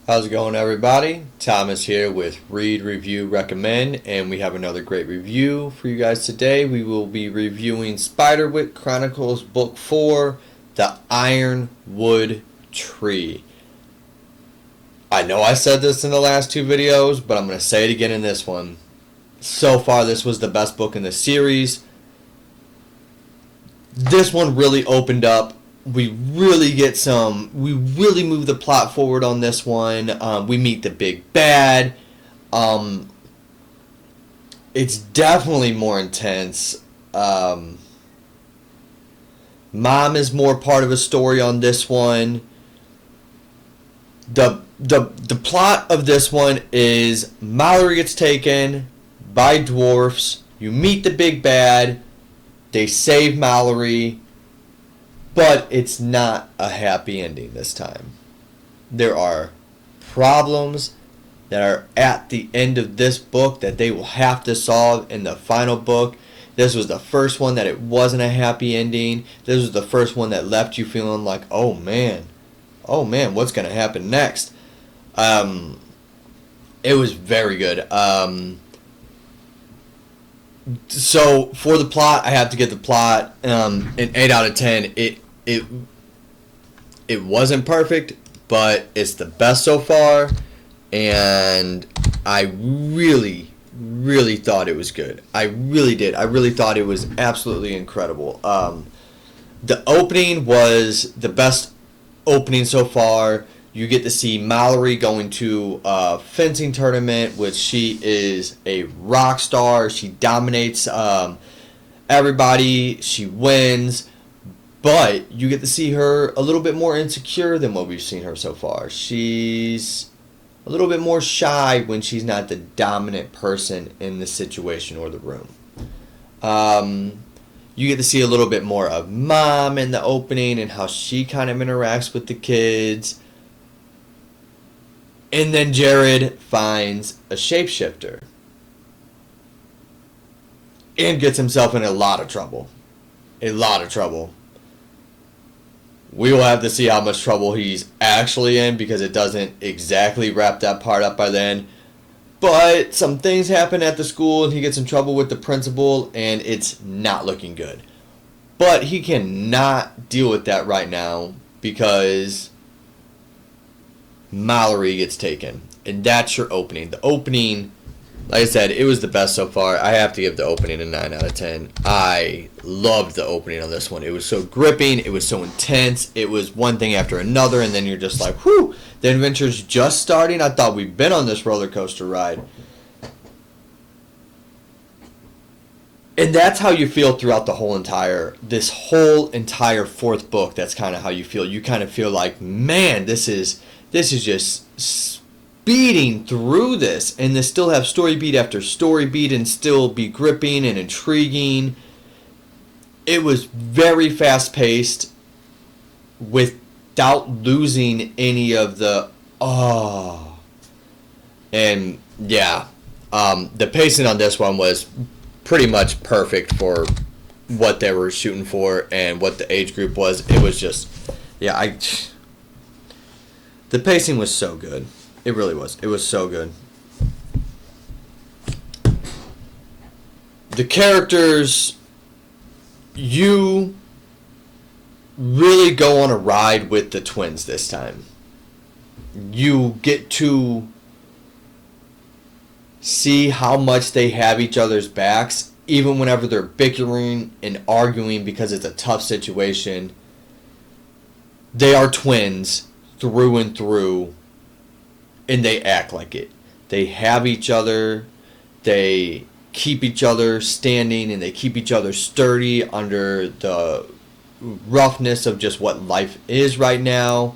How's it going, everybody? Thomas here with Read, Review, Recommend, and we have another great review for you guys today. We will be reviewing Spiderwick Chronicles Book 4, The Ironwood Tree. I know I said this in the last two videos, but I'm going to say it again in this one. So far, this was the best book in the series. This one really opened up. We really move the plot forward on this one. We meet the big bad. It's definitely more intense. Mom is more part of a story on this one. The plot of this one is Mallory gets taken by dwarfs. You meet the big bad. They save Mallory. But it's not a happy ending this time. There are problems that are at the end of this book that they will have to solve in the final book. This was the first one that it wasn't a happy ending. This was the first one that left you feeling like, oh man, what's going to happen next? It was very good. So for the plot, I have to give the plot an 8 out of 10. It wasn't perfect, but it's the best so far, and I really thought it was good. I really did. I really thought it was absolutely incredible. The opening was the best opening so far. You get to see Mallory going to a fencing tournament, which she is a rock star. She dominates everybody. She wins. But you get to see her a little bit more insecure than what we've seen her so far. She's a little bit more shy when she's not the dominant person in the situation or the room. You get to see a little bit more of Mom in the opening and how she kind of interacts with the kids. And then Jared finds a shapeshifter and gets himself in a lot of trouble. A lot of trouble. We will have to see how much trouble he's actually in because it doesn't exactly wrap that part up by then. But some things happen at the school and he gets in trouble with the principal and it's not looking good. But he cannot deal with that right now because Mallory gets taken. And that's your opening. The opening, like I said, it was the best so far. I have to give the opening a 9 out of 10. I loved the opening on this one. It was so gripping. It was so intense. It was one thing after another, and then you're just like, whew, the adventure's just starting. I thought we'd been on this roller coaster ride. And that's how you feel throughout this whole entire fourth book. That's kind of how you feel. You kind of feel like, man, this is just speeding through this, and to still have story beat after story beat and still be gripping and intriguing. It was very fast paced without losing any of the and yeah, the pacing on this one was pretty much perfect for what they were shooting for and what the age group was. It was just, yeah, the pacing was so good. It really was. It was so good. The characters, you really go on a ride with the twins this time. You get to see how much they have each other's backs, even whenever they're bickering and arguing because it's a tough situation. They are twins through and through. And they act like it. They have each other. They keep each other standing. And they keep each other sturdy under the roughness of just what life is right now.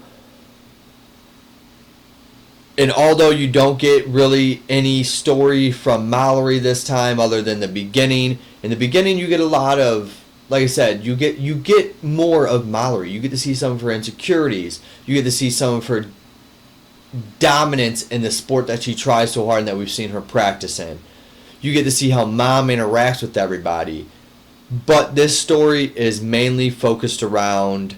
And although you don't get really any story from Mallory this time other than the beginning. In the beginning you get a lot of, like I said, you get more of Mallory. You get to see some of her insecurities. You get to see some of her dominance in the sport that she tries so hard and that we've seen her practice in. You get to see how Mom interacts with everybody. But this story is mainly focused around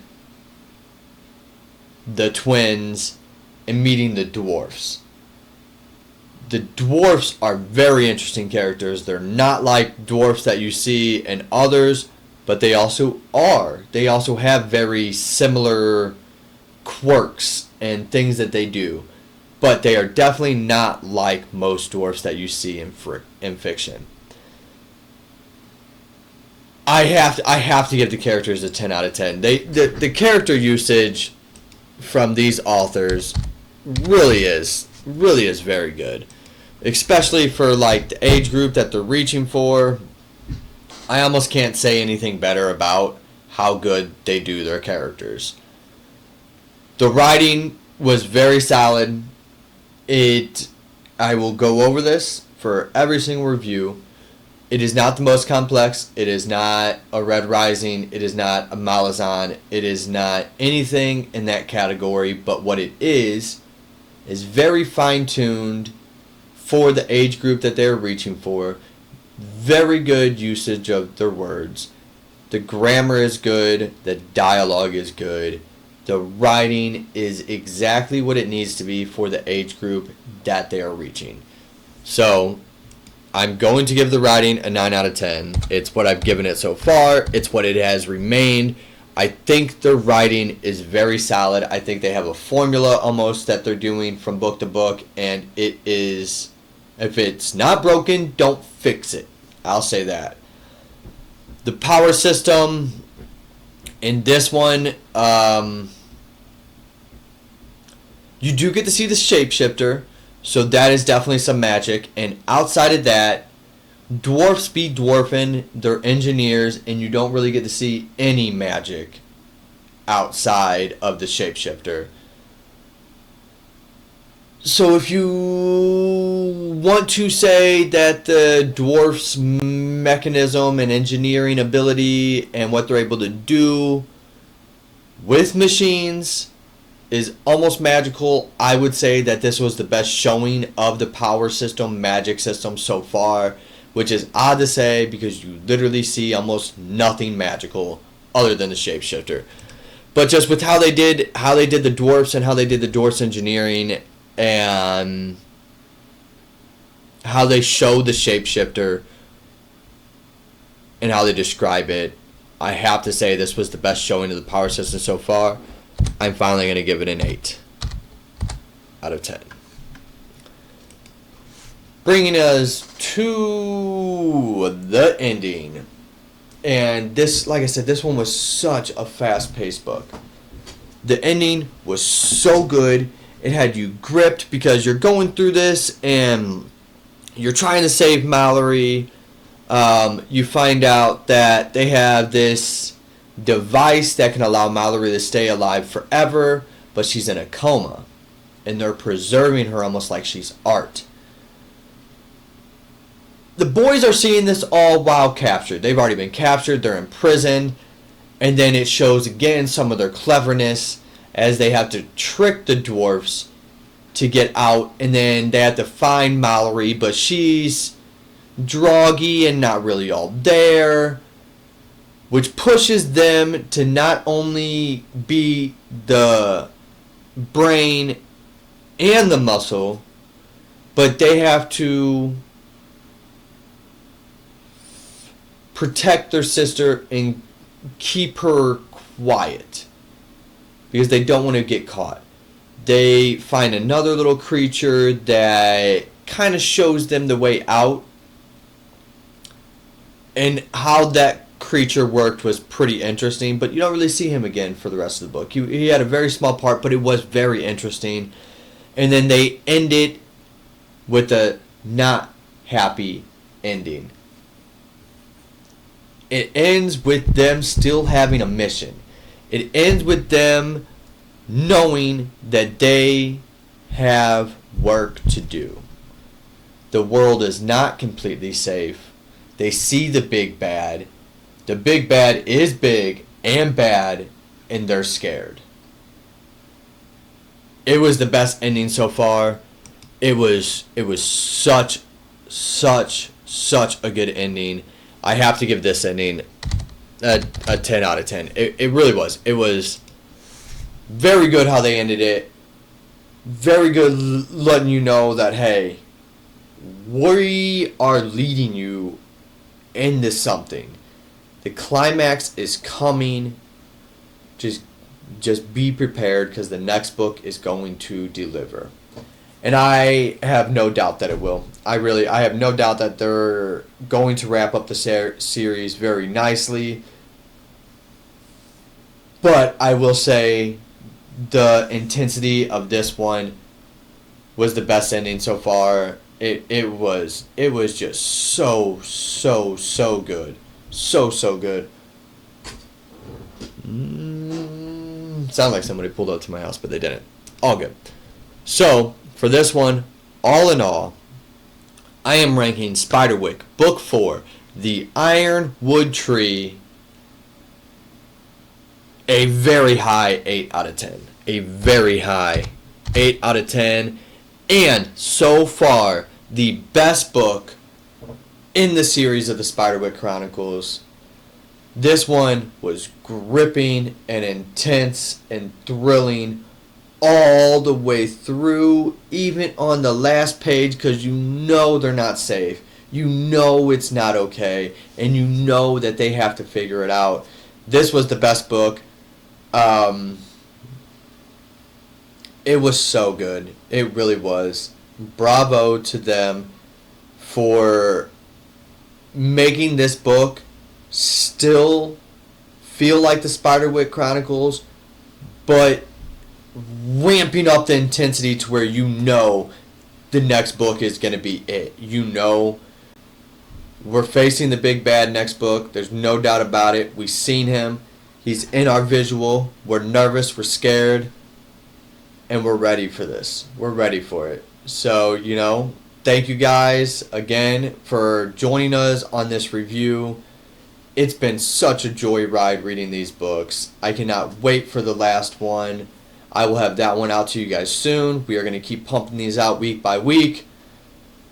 the twins and meeting the dwarfs. The dwarfs are very interesting characters. They're not like dwarfs that you see in others, but they also are. They also have very similar quirks and things that they do. But they are definitely not like most dwarfs that you see in fiction. I have to give the characters a 10 out of 10. The character usage from these authors really is very good. Especially for like the age group that they're reaching for. I almost can't say anything better about how good they do their characters. The writing was very solid. I will go over this for every single review. It is not the most complex. It is not a Red Rising. It is not a Malazan. It is not anything in that category. But what it is very fine-tuned for the age group that they're reaching for. Very good usage of their words. The grammar is good. The dialogue is good. The writing is exactly what it needs to be for the age group that they are reaching. So, I'm going to give the writing a 9 out of 10. It's what I've given it so far. It's what it has remained. I think the writing is very solid. I think they have a formula almost that they're doing from book to book. And it is, if it's not broken, don't fix it. I'll say that. The power system in this one, you do get to see the shapeshifter, so that is definitely some magic. And outside of that, dwarfs be dwarfing, they're engineers, and you don't really get to see any magic outside of the shapeshifter. So if you want to say that the dwarfs' mechanism and engineering ability and what they're able to do with machines is almost magical, I would say that this was the best showing of the power system, magic system so far, which is odd to say because you literally see almost nothing magical other than the shapeshifter. But just with how they did the dwarfs and how they did the dwarfs engineering and how they show the shapeshifter and how they describe it, I have to say this was the best showing of the power system so far. I'm finally going to give it an 8 out of 10. Bringing us to the ending. And this, like I said, this one was such a fast-paced book. The ending was so good. It had you gripped because you're going through this and you're trying to save Mallory. You find out that they have this device that can allow Mallory to stay alive forever, but she's in a coma. And they're preserving her almost like she's art. The boys are seeing this all while captured. They've already been captured. They're in prison. And then it shows again some of their cleverness as they have to trick the dwarfs to get out. And then they have to find Mallory, but she's droggy and not really all there, which pushes them to not only be the brain and the muscle, but they have to protect their sister and keep her quiet because they don't want to get caught. They find another little creature that kind of shows them the way out, and how that creature worked was pretty interesting, but you don't really see him again for the rest of the book. He had a very small part, but it was very interesting. And then they end it with a not happy ending. It ends with them still having a mission. It ends with them knowing that they have work to do. The world is not completely safe. They see the big bad. The big bad is big and bad, and they're scared. It was the best ending so far. It was such a good ending. I have to give this ending a 10 out of 10. It really was. It was very good how they ended it. very good letting you know that, hey, we are leading you into something. The climax is coming. Just be prepared, because the next book is going to deliver. And I have no doubt that it will. I have no doubt that they're going to wrap up the series very nicely. But I will say the intensity of this one was the best ending so far. It was just so good. So good. Sound like somebody pulled up to my house, but they didn't. All good. So, for this one, all in all, I am ranking Spiderwick, Book 4, The Ironwood Tree, a very high 8 out of 10. A very high 8 out of 10. And, so far, the best book in the series of the Spiderwick Chronicles. This one was gripping and intense and thrilling all the way through, even on the last page, because you know they're not safe. You know it's not okay, and you know that they have to figure it out. This was the best book. It was so good. It really was. Bravo to them for making this book still feel like the Spiderwick Chronicles, but ramping up the intensity to where you know the next book is going to be it. You know we're facing the big bad next book. There's no doubt about it. We've seen him. He's in our visual. We're nervous. We're scared. And we're ready for this. We're ready for it. So, thank you guys again for joining us on this review. It's been such a joyride reading these books. I cannot wait for the last one. I will have that one out to you guys soon. We are going to keep pumping these out week by week.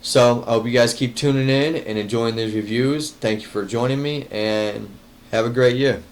So I hope you guys keep tuning in and enjoying these reviews. Thank you for joining me, and have a great year.